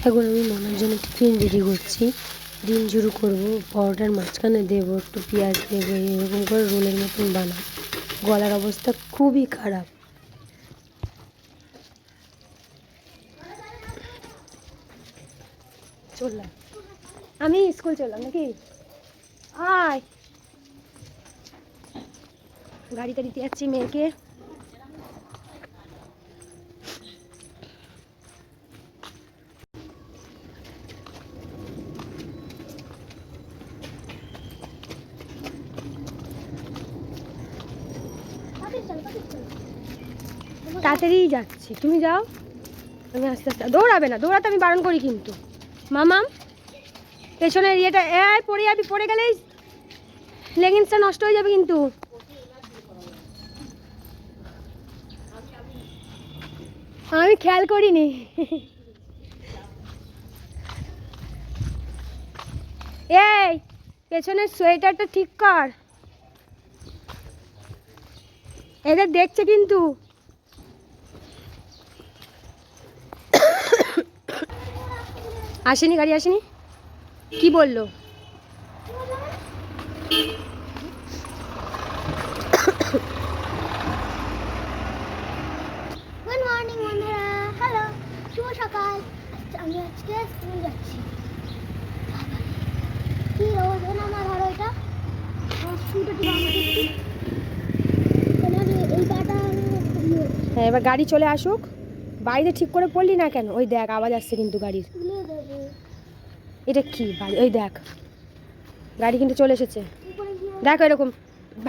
এখন আমি মামার জন্য টিফিন রেডি করছি। ডিম ঝুরু করবো, পরোটার মাঝখানে দেবো, একটু পেঁয়াজ দেবো, এরকম করে রোলের মতন বানাবো। গলার অবস্থা খুবই খারাপ। চললাম, আমি স্কুল চললাম নাকি? আয়, গাড়িতে দিতে যাচ্ছি মেয়েকে। তাড়াতাড়ি যাচ্ছি, তুমি যাও, আমি আস্তে আস্তে। দৌড়াবে না, দৌড়াতে আমি বারণ করি কিন্তু। মামাম পেছনের ইয়েটা পড়ে যাবি, পড়ে গেলেই লেগিংসটা নষ্ট হয়ে যাবে কিন্তু। আমি খেয়াল করিনি। এই পেছনের সোয়েটারটা ঠিক কর, এদের দেখছে কিন্তু। আসেনি, গাড়ি আসেনি, কি বললো? গুড মর্নিং বন্ধুরা, হ্যালো, শুভ সকাল। আমি আজকে স্কুল যাচ্ছি। কি রোদ না আমার ধরো, এটা এই পাটা। হ্যাঁ, এবার গাড়ি চলে আসুক। বাইরে ঠিক করে পড়লি না কেন? ওই দেখ আওয়াজ আসছে কিন্তু গাড়ির। এটা কি বাড়ি? ওই দেখ গাড়ি কিন্তু চলে এসেছে। দেখো এরকম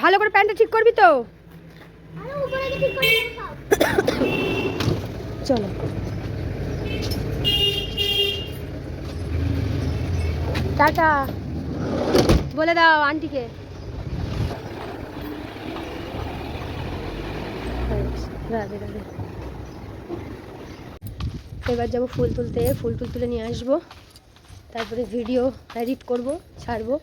ভালো করে প্যান্টটা ঠিক করবি তো। চলো, টাটা বলে দাও আন্টিকে। রাধে রাধে। এবার যাবো ফুল তুলতে, ফুল তুলে নিয়ে আসবো, তারপরে ভিডিও এডিট করব, ছাড়বো।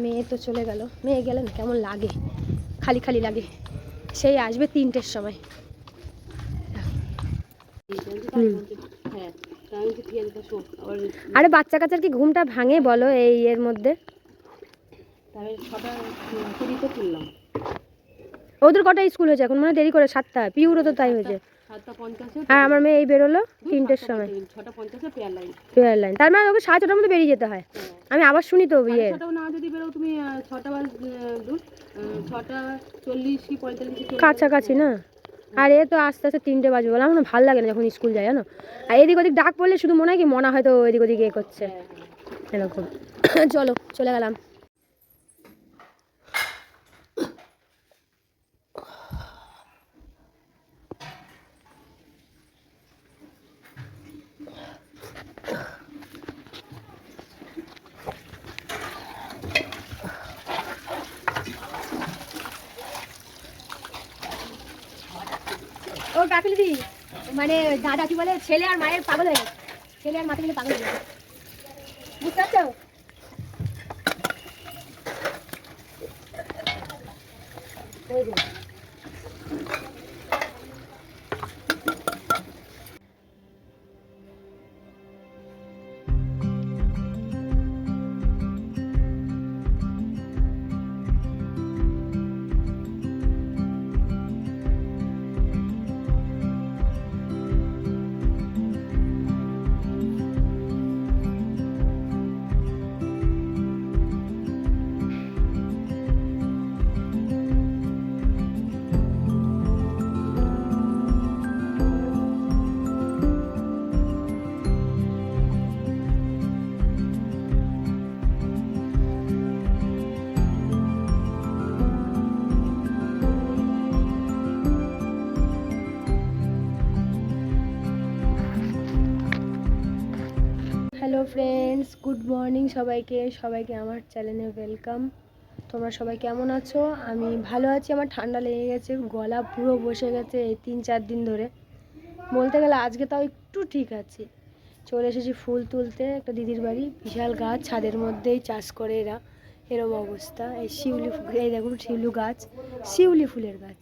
মেয়ে তো চলে গেল, মেয়ে গেলে না কেমন লাগে, খালি খালি লাগে। সেই আসবে 3টের সময়। আরে বাচ্চা কাচ্চার কি ঘুমটা ভাঙে বলো এই এর মধ্যে? ওদের কটায় স্কুল হয়েছে এখন? মানে দেরি করে 7টা, পিউরও তো তাই হয়েছে। আর আমার মেয়ে এই বেরোলো 3টের সময়, পেয়ার লাইন। তার মানে ওকে 6:30টার মধ্যে বেরিয়ে যেতে হয়। আমি আবার শুনি তো বিয়ে কাছাকাছি না। আর এ তো আস্তে আস্তে 3টে বাজবে, বলে আমার ভালো লাগে না যখন স্কুল যায়, জানো। আর এদিক ওদিক ডাক পড়লে শুধু মনে হয় কি, মনে হয়তো এদিক ওদিক এ করছে এরকম। চলো, চলে গেলাম। ও কাকুলি, মানে দাদা কি বলে, ছেলে আর মায়ের পাগল হয়ে গেছে, ছেলে আর মাকে মিলে পাগল হয়ে গেছে, বুঝতে পারছো? হ্যালো ফ্রেন্ডস, গুড মর্নিং সবাইকে। সবাইকে আমার চ্যানেলে ওয়েলকাম। তোমরা সবাই কেমন আছো? আমি ভালো আছি। আমার ঠান্ডা লেগে গেছে, গলা পুরো বসে গেছে এই 3-4 দিন ধরে। বলতে গেলে আজকে তাও একটু ঠিক আছে। চলে এসেছি ফুল তুলতে একটা দিদির বাড়ি, বিশাল গাছ, ছাদের মধ্যেই চাষ করে এরা। এরকম অবস্থা। এই শিউলি, এই দেখুন শিউলি গাছ, শিউলি ফুলের গাছ।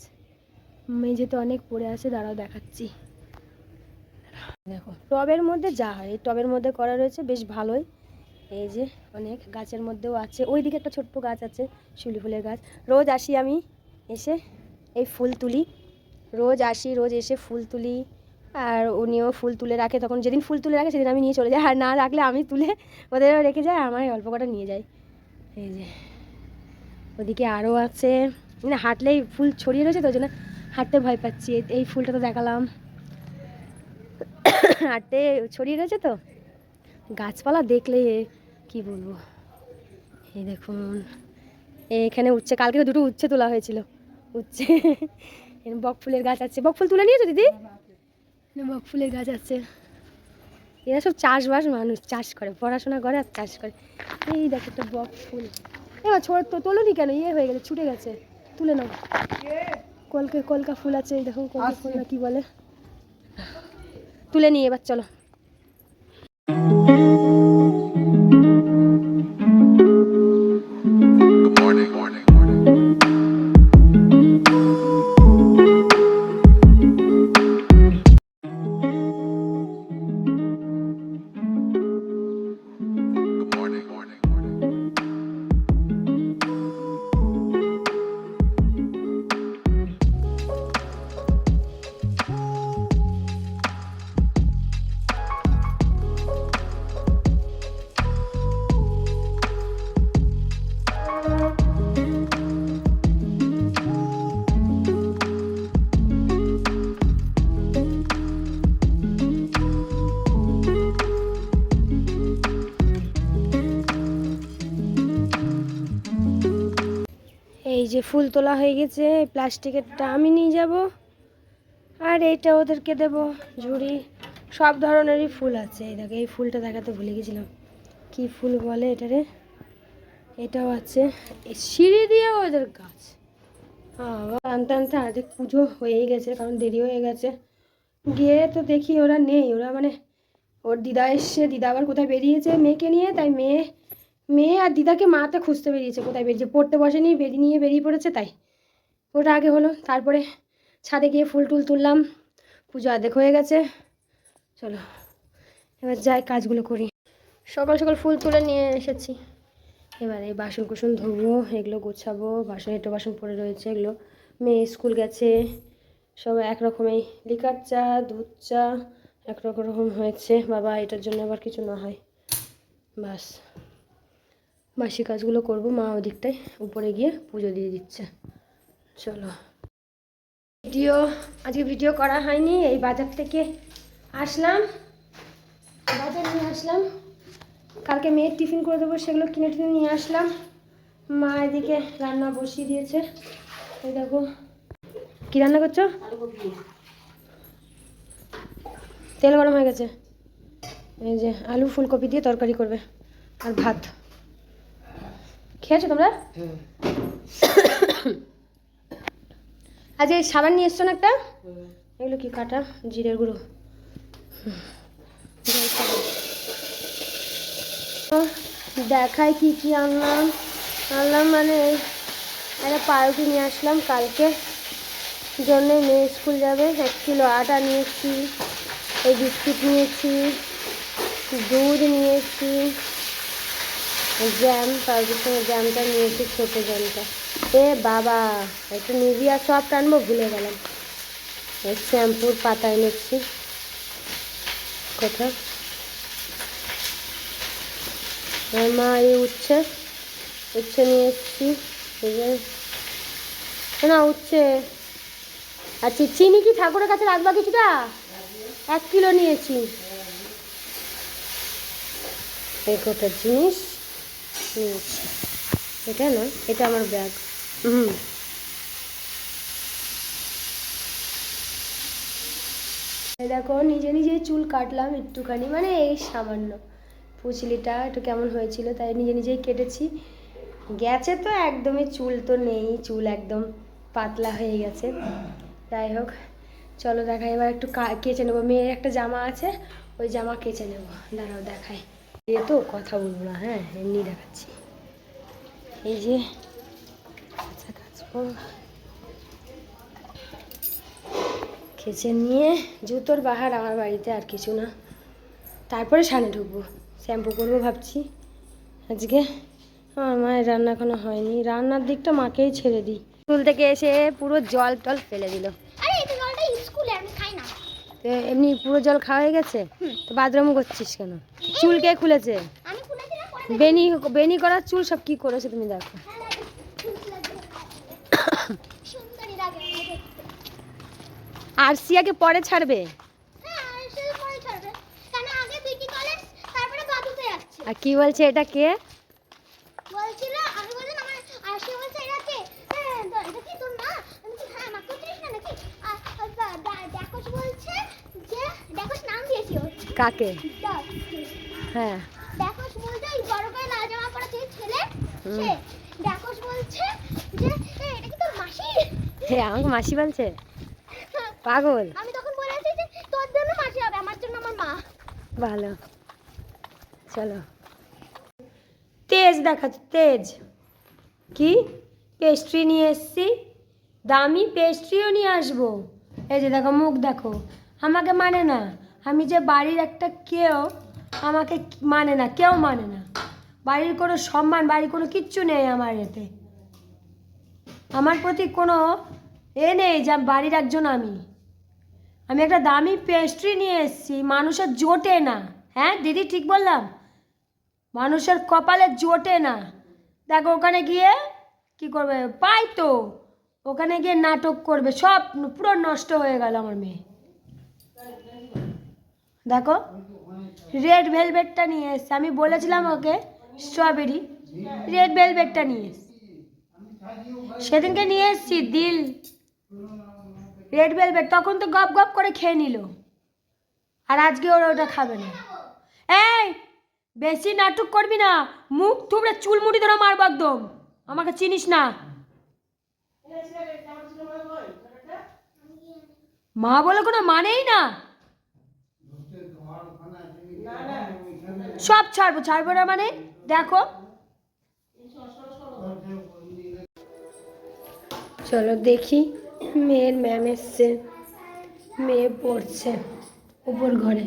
মেঝেতে অনেক পড়ে আছে, দাঁড়াও দেখাচ্ছি। দেখো টবের মধ্যে যা হয়, এই টবের মধ্যে করা রয়েছে, বেশ ভালোই। এই যে অনেক গাছের মধ্যেও আছে, ওইদিকে একটা ছোট্ট গাছ আছে, শিউলি ফুলের গাছ। রোজ আসি আমি, এসে এই ফুল তুলি, রোজ আসি, রোজ এসে ফুল তুলি। আর উনিও ফুল তুলে রাখে, তখন যেদিন ফুল তুলে রাখে সেদিন আমি নিয়ে চলে যাই, আর না রাখলে আমি তুলে ওদেরও রেখে যাই, আমার অল্প কটা নিয়ে যাই। এই যে ওদিকে আরও আছে, মানে হাঁটলেই ফুল ছড়িয়ে রয়েছে তো, ওই জন্য হাঁটতে ভয় পাচ্ছি। এই ফুলটা তো দেখালাম, হাঁটতে ছড়িয়ে রয়েছে তো, গাছপালা দেখলে কি বলবো। এই দেখুন এখানে উচ্ছে, কালকে দুটো উচ্ছে তোলা হয়েছিল, উচ্ছে। বক ফুলের গাছ আছে, বক ফুল তুলে নিয়েছো দিদি? বক ফুলের গাছ আছে। এরা সব চাষবাস মানুষ, চাষ করে, পড়াশোনা করে আর চাষ করে। এই দেখো একটা বক ফুল, এবার ছোট তো তোলোনি কেন, ইয়ে হয়ে গেছে, ছুটে গেছে, তুলে নাও। কলকা ফুল আছে, এই দেখো কলকা ফুল না কি বলে, তুলে নিয়ে এবার চলো। এই যে ফুল তোলা হয়ে গেছে, প্লাস্টিকেরটা আমি নিয়ে যাব, আর এইটা ওদেরকে দেব ঝুড়ি। সব ধরনেরই ফুল আছে, এই দেখো এই ফুলটা দেখাতে ভুলে গেছিলাম, কি ফুল বলে এটারে, এটাও আছে। এই সিঁড়ি দিয়ে ওদের গাছ, আনতে আনতে আর্ধেক পুজো হয়েই গেছে, কারণ দেরি হয়ে গেছে। গিয়ে তো দেখি ওরা নেই, ওরা মানে ওর দিদা এসছে, দিদা আবার কোথায় বেরিয়েছে মেয়েকে নিয়ে, তাই মেয়ে আর দিদাকে মাতে খুঁজতে বেরিয়েছে, কোথায় বেরিয়েছে, পড়তে বসেনি, বেরিয়ে পড়েছে, তাই ওটা আগে হলো। তারপরে ছাদে গিয়ে ফুল টুল তুললাম, পুজো অর্ধেক হয়ে গেছে। চলো এবার যাই কাজগুলো করি। সকাল সকাল ফুল তুলে নিয়ে এসেছি, এবার এই বাসন কুসন ধোবো, এগুলো গোছাবো, এটো বাসন পড়ে রয়েছে, এগুলো মেয়ে স্কুল গেছে, সব একরকমই, লিকার চা দুধ চা একরকম হয়েছে, বাবা এটার জন্য আবার কিছু না হয়, বাস বাসি কাজগুলো করব। মা ওদিকটায় উপরে গিয়ে পুজো দিয়ে দিচ্ছে। চলো আজকে ভিডিও করা হয়নি, এই বাজার থেকে আসলাম, বাজার নিয়ে আসলাম, কালকে মেয়ের টিফিন করে দেবো, সেগুলো কিনে টিনে নিয়ে আসলাম। মা এদিকে রান্না বসিয়ে দিয়েছে, এই দেখো। কী রান্না করছো? তেল গরম হয়ে গেছে, এই যে আলু ফুলকপি দিয়ে তরকারি করবে, আর ভাত। খেয়েছো তোমরা? আজকে সাবান নিয়ে এসছো না একটা, এগুলো কি কাটা জিরের গুঁড়ো, দেখাই কি কি আনলাম মানে এই একটা পাউরুটি নিয়ে আসলাম, কালকে জন্যে মেয়ে স্কুল যাবে। 1 কিলো আটা নিয়েছি, এই বিস্কুট নিয়েছি, দুধ নিয়েছি, জ্যাম, পাউরুটির সঙ্গে জ্যামটা নিয়েছি, ছোটো জ্যামটা। এ বাবা একটু নিভিয়া সফট আনবো, ভুলে গেলাম। এই শ্যাম্পুর পাতা এনেছি, কোথায় মা এই উচ্ছে নিয়ে এসেছি, না উচ্ছে। আচ্ছা চিনি কি ঠাকুরের কাছে রাখবা কিছুটা? 1 কিলো নিয়েছি, এই কটা জিনিস নিয়েছি। এটা না, এটা আমার ব্যাগ। দেখো নিজে চুল কাটলাম একটুখানি, মানে এই সামান্য পুচলিটা একটু কেমন হয়েছিল, তাই নিজেই কেটেছি। গেছে তো একদমই, চুল তো নেই, চুল একদম পাতলা হয়ে গেছে। যাই হোক চলো দেখাই, এবার একটু কেচে নেবো। মেয়ের একটা জামা আছে, ওই জামা কেচে নেবো, দাঁড়াও দেখাই। এ তো কথা বলবো না, হ্যাঁ এমনি দেখাচ্ছি। এই যে আচ্ছা কাচবো, খেচে নিয়ে জুতোর বাহার আমার বাড়িতে, আর কিছু না। তারপরে সানে ঢুকবো, শ্যাম্পু করবো ভাবছি আজকে। আমার মায়ের রান্না এখনো হয়নি, রান্নার দিকটা মাকেই ছেড়ে দিই। স্কুল থেকে এসে পুরো জল টল ফেলে দিল। আরে এই জলটা স্কুলে আমি খাই না। তো এমনি পুরো জল খাওয়া হয়ে গেছে, তো বাথরুম করছিস কেন? চুল কে খুলেছে? আমি খুলেছিলাম পরে বেনি বেনি করার চুল সব কি করেছে তুমি দেখো। সুন্দরী লাগে আমাকে দেখতে। আর সিয়াকে পরে ছাড়বে। হ্যাঁ আর শুধু পরে ছাড়বে, কারণ আগে বিটি কলেজ তারপরে বাবুতে যাচ্ছে। আর কি বলছে এটা কে? বলছিল আমি বললাম আমার আর সে বলছে এটা কে? হ্যাঁ এটা কি তোর মা? আমি বলছি হ্যাঁ মা তো চিনিস না নাকি? দেখোস বলছে যে দেখোস নাম দিয়েছি ওর। কাকে? হ্যাঁ দেখোস বলছে ওই বড় করে লাল জামা পরা যে ছেলে সে। দেখোস বলছে যে এটা কি তোর মাসি? হে আমাকে মাসি বলছে, পাগল। আমি তখন বলেছি যে তোর জন্য মাসি হবে, আমার জন্য আমার মা। ভালো, চলো। তেজ দেখাচ্ছ, তেজ কি পেস্ট্রি নিয়ে এসছি, দামি পেস্ট্রিও নিয়ে আসবো। এই যে দেখো মুখ দেখো, আমাকে মানে না। আমি যে বাড়ির একটা কেউ, আমাকে মানে না, কেউ মানে না। বাড়ির কোনো সম্মান, বাড়ির কোনো কিচ্ছু নেই আমার এতে। আমার প্রতি কোনো নেই যে বাড়ির একজন আমি একটা দামি পেস্ট্রি নিয়ে এসেছি, মানুষের জোটে না। হ্যাঁ দিদি ঠিক বললাম? মানুষের কপালে জোটে না। দেখো ওখানে গিয়ে কি করবে, পাই তো ওখানে গিয়ে নাটক করবে, সব পুরো নষ্ট হয়ে গেল আমার মেয়ে। দেখো রেড ভেলভেটটা নিয়ে এসছে, আমি বলেছিলাম ওকে স্ট্রবেরি, রেড ভেলভেটটা নিয়ে এসছে। সেদিনকে নিয়ে এসছি দিল রেড ভেলভেট, তখন তো গপ গপ করে খেয়ে নিল, আর আজকে ওরা ওটা খাবে না। এই বেশি নাটক করবি না, মুখ থুবড়ে চুলমুড়ি ধরে মারব একদম। আমাকে চিনিস না। মা বলে কোনো মানেই না। সব ছাড়বো, ছাড়বো না মানে দেখো। চলো দেখি, মেয়ের ম্যাম এসছে, মেয়ে পড়ছে উপর ঘরে।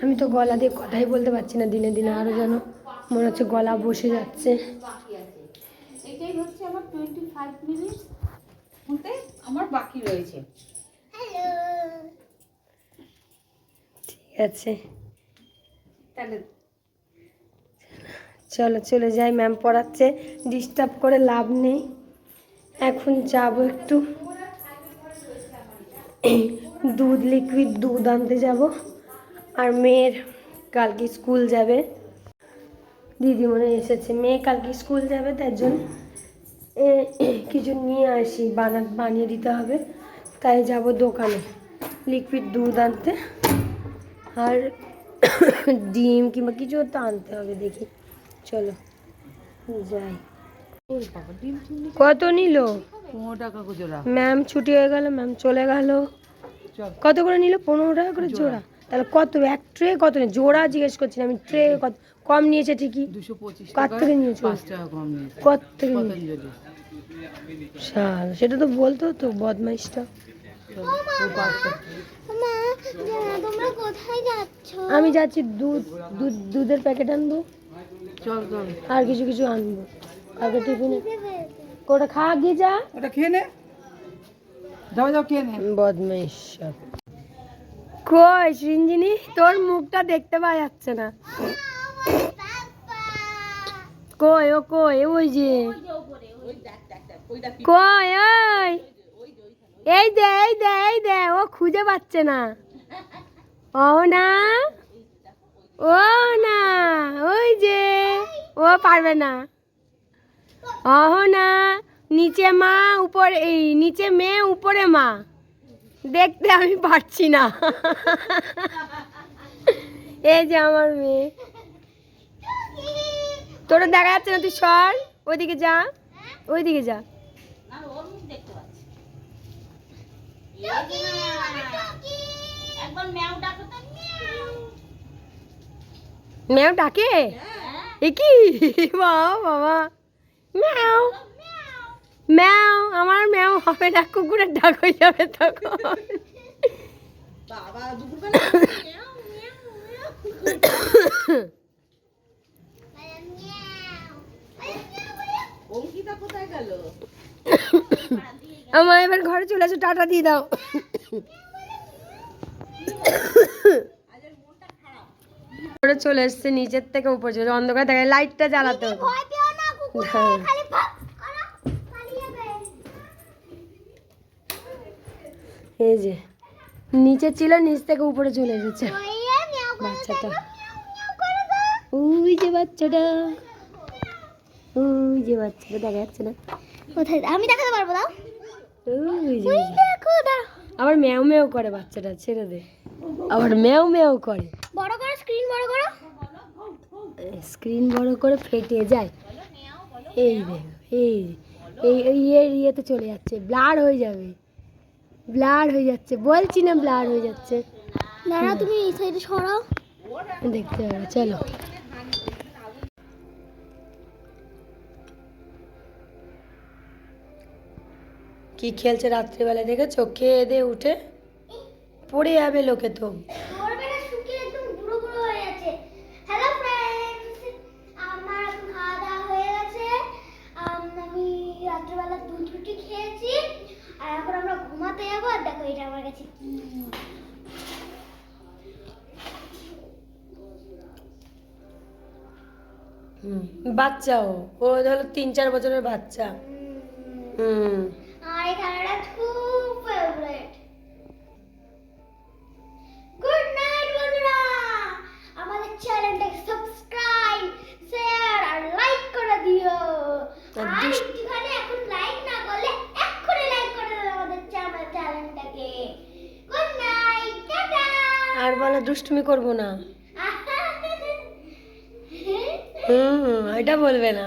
আমি তো গলা দিয়ে কথাই বলতে পারছি না, দিনে দিনে আরও যেন মনে হচ্ছে গলা বসে যাচ্ছে। এটাই হচ্ছে আমার 25 মিনিট হতে আমার বাকি রয়েছে। হ্যালো ঠিক আছে তাহলে চলো চলে যাই, ম্যাম পড়াচ্ছে, ডিস্টার্ব করে লাভ নেই। এখন যাবো একটু দুধ, লিকুইড দুধ আনতে যাব। আর মেয়ের কালকে স্কুল যাবে, দিদি মনে এসেছে, মেয়ে কালকে স্কুল যাবে, তার জন্য কিছু নিয়ে আসি, বানিয়ে দিতে হবে। তাই যাব দোকানে লিকুইড দুধ আনতে, আর ডিম কিংবা কিছু তো আনতে হবে, দেখি চলো যাই। কত নিল? 15 টাকা জোড়া। ম্যাম ছুটি হয়ে গেল, ম্যাম চলে গেল। কত করে নিল? 15 টাকা করে জোড়া। তাহলে কত, এক ট্রে কত নেই? জোড়া জিজ্ঞেস করছি আমি, ট্রে কত কম নিয়েছে ঠিকই। 225 কত টাকা, থেকে নিয়েছে? 5 টাকা কম নিয়েছে। কত থেকে নিয়েছে? পতঞ্জলি। শাল, সেটা তো বলতো তো বদমাইশটা। মা তোমরা কোথায় যাচ্ছ? আমি যাচ্ছি দুধের প্যাকেট আনবো, চল চল, আর কিছু কিছু আনবো কালকে টিফিনে। ওটা খা, গিয়ে যা, ওটা খেয়ে নে, যাও যাও খেয়ে নে। বদমাইশ সব। কই সৃঞ্জিনী, তোর মুখটা দেখতে পাওয়া যাচ্ছে না। কই ও কই, ওই যে কই, ওই এই দে এই দে এই দে, ও খুঁজে পাচ্ছে না। ও না, ও না, ওই যে ও পারবে না। অহ না, নিচে মা উপরে, এই নিচে মেয়ে উপরে মা, দেখতে আমি পারছি না। এই যে আমার মেয়ে, তোরা দেখা যাচ্ছে না, তুই সর, ওইদিকে যা, ওইদিকে যা। ম্যাও ডাকে? এ কি বাবা বাবা, ম্যাও ম্যাও, আমার ম্যাও হবে না, কুকুরের ডাক হয়ে যাবে তখন। বাবা দুপুরবেলা মিয়াও, মিয়াও, মিয়াও। অঙ্কিতা কোথায় গেল? আমার এবার ঘরে চলে আসো, টাটা দিয়ে দাও। ঘরে চলে এসছে, নিচের থেকে উপর চলে অন্ধকার দেখে লাইটটা জ্বালাতে হতো। ভয় পেও না, কুকুর হ্যাঁ। খালি ভাগ করো, পালিয়ে যাবে। এই যে নিচে ছিল, নিচ থেকে উপরে চলে এসেছে ওইয়ে মিয়াও করে বাচ্চাটা। দাও, মিয়াও করে দাও। ওই যে বাচ্চাটা, ওই যে বাচ্চাটা দেখা যাচ্ছে না? কোথায় আমি দেখাতে পারবো দাও? ওই যে, ওই দেখো দাও। আবার ম্যাও ম্যাও করে বাচ্চাটা, ছেড়ে দে। আবার ম্যাও ম্যাও করে, বড় করো, স্ক্রিন বড় করো। স্ক্রিন বড় করে ফেটে যায়। এই দেখ, এই এই এই ইয়েতে চলে যাচ্ছে, ব্লার হয়ে যাবে, ব্লার হয়ে যাচ্ছে, বলছি না ব্লার হয়ে যাচ্ছে। দাঁড়া, তুমি এই সাইডে সরাও। দেখতে হবে, চলো। কি খেলছে রাত্রিবেলা দেখেছো? খেয়ে দিয়ে উঠে পড়ে যাবে লোকে তো। ভোরবেলা শুকিয়ে একদম বুড়ো বুড়ো হয়ে গেছে। হ্যালো ফ্রেন্ডস, আমার এখন খাওয়া দাওয়া হয়ে গেছে। আমি রাত্রেবেলা দুধ রুটি খেয়েছি, আর এখন আমরা ঘুমাতে যাবো। আর দেখো এটা আমার কাছে কি, বাচ্চাও, ও হলো 3-4 বছরের বাচ্চা। হুম। আর এই খেলাটা খুব ফেভারিট। গুড নাইট বন্ধুরা, আমাদের চ্যানেলটাকে সাবস্ক্রাইব, শেয়ার আর লাইক করে দিও। আর আর একটুখানি এখন লাইক না করলে এক্ষুনি লাইক করে দাও আমাদের চ্যানেলটাকে। Good night, tata. আর বলো দুষ্টুমি করবো না। এটা বলবে না।